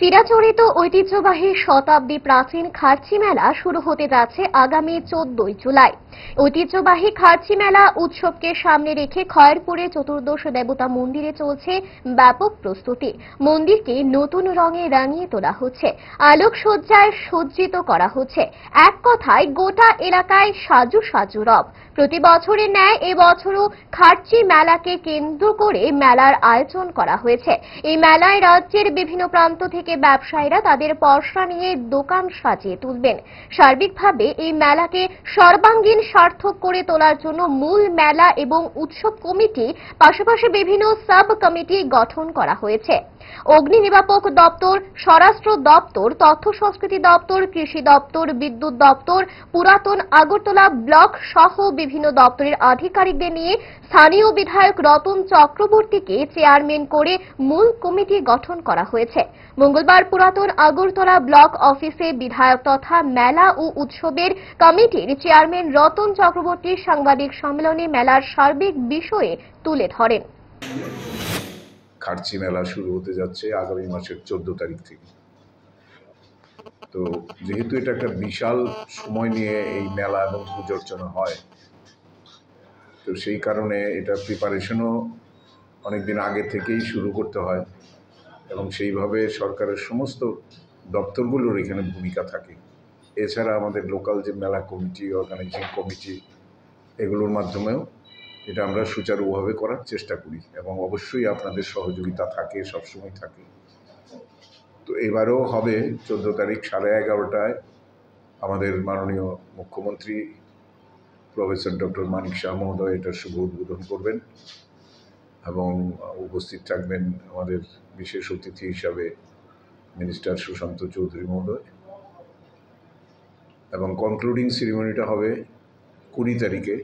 চিরাচরিত ঐতিহ্যবাহী শতাব্দী প্রাচীন খার্চি মেলা শুরু হতে যাচ্ছে আগামী 14 জুলাই। ঐতিহ্যবাহী খার্চি মেলা উৎসবকে সামনে রেখে খয়েরপুরে চতুর্দশ দেবতা মন্দিরে চলছে ব্যাপক প্রস্তুতি। মন্দিরকে নতুন রঙে রাঙিয়ে তোলা হচ্ছে, আলোকসজ্জায় সজ্জিত করা হচ্ছে। এক কথায় গোটা এলাকায় সাজু সাজু রব। প্রতি বছরের ন্যায় এবছরও খার্চি মেলাকে কেন্দ্র করে মেলার আয়োজন করা হয়েছে। এই মেলায় রাজ্যের বিভিন্ন প্রান্ত থেকে ব্যবসায়ীরা তাদের পসরা নিয়ে দোকান সাজিয়ে তুলবেন। সার্বিকভাবে এই মেলাকে সর্বাঙ্গীন সার্থক করে তোলার জন্য মূল মেলা এবং উৎসব কমিটি পাশাপাশি বিভিন্ন সাব কমিটি গঠন করা হয়েছে। অগ্নি নির্বাপক দপ্তর, স্বরাষ্ট্র দপ্তর, তথ্য সংস্কৃতি দপ্তর, কৃষি দপ্তর, বিদ্যুৎ দপ্তর, পুরাতন আগরতলা ব্লক সহ বিভিন্ন দপ্তরের আধিকারিকদের নিয়ে স্থানীয় বিধায়ক রতন চক্রবর্তীকে চেয়ারম্যান করে মূল কমিটি গঠন করা হয়েছে। মঙ্গলবার পুরাতন আগরতলা ব্লক অফিসে বিধায়ক তথা মেলা ও উৎসবের কমিটির চেয়ারম্যান রতন চক্রবর্তী সাংবাদিক সম্মেলনে মেলার সার্বিক বিষয়ে তুলে ধরেন। খার্চি মেলা শুরু হতে যাচ্ছে আগামী মাসের 14 তারিখ থেকে। তো যেহেতু এটা একটা বিশাল সময় নিয়ে এই মেলা এবং পুজো অর্চনা হয়, তো সেই কারণে এটা প্রিপারেশনও অনেকদিন আগে থেকেই শুরু করতে হয় এবং সেইভাবে সরকারের সমস্ত দপ্তরগুলোর এখানে ভূমিকা থাকে। এছাড়া আমাদের লোকাল যে মেলা কমিটি, অর্গানাইজিং কমিটি, এগুলোর মাধ্যমেও এটা আমরা সুচারুভাবে করার চেষ্টা করি এবং অবশ্যই আপনাদের সহযোগিতা থাকে, সবসময় থাকে। তো এবারও হবে 14 তারিখ 11:30টায় আমাদের মাননীয় মুখ্যমন্ত্রী প্রফেসর ডক্টর মানিক শাহ মহোদয় এটার শুভ উদ্বোধন করবেন এবং উপস্থিত থাকবেন আমাদের বিশেষ অতিথি হিসাবে মিনিস্টার সুশান্ত চৌধুরী মহোদয় এবং কনক্লুডিং সেরিমনিটা হবে 20 তারিখে।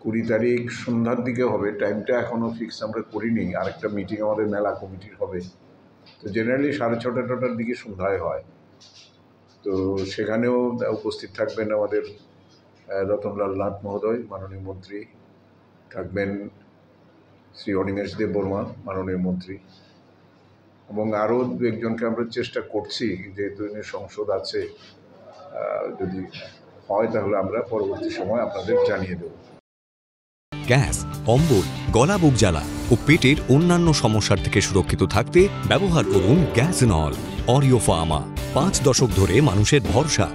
20 তারিখ সন্ধ্যার দিকে হবে। টাইমটা এখনও ফিক্স আমরা করিনি, আরেকটা মিটিং আমাদের মেলা কমিটির হবে। তো জেনারেলি 6:30-7টার দিকে সন্ধ্যায় হয়। তো সেখানেও উপস্থিত থাকবেন আমাদের রতনলাল নাথ মহোদয় মাননীয় মন্ত্রী, থাকবেন শ্রী অনিমেষ দেব বর্মা মাননীয় মন্ত্রী, এবং আরও দু একজনকে আমরা চেষ্টা করছি, যেহেতু সংসদ আছে, যদি হয় তাহলে আমরা পরবর্তী সময় আপনাদের জানিয়ে দেব। গ্যাস, অম্বল, গলা বুক জ্বালা ও পেটের অন্যান্য সমস্যার থেকে সুরক্ষিত থাকতে ব্যবহার করুন গ্যাসনল। অরিও ফার্মা, 5 দশক ধরে মানুষের ভরসা।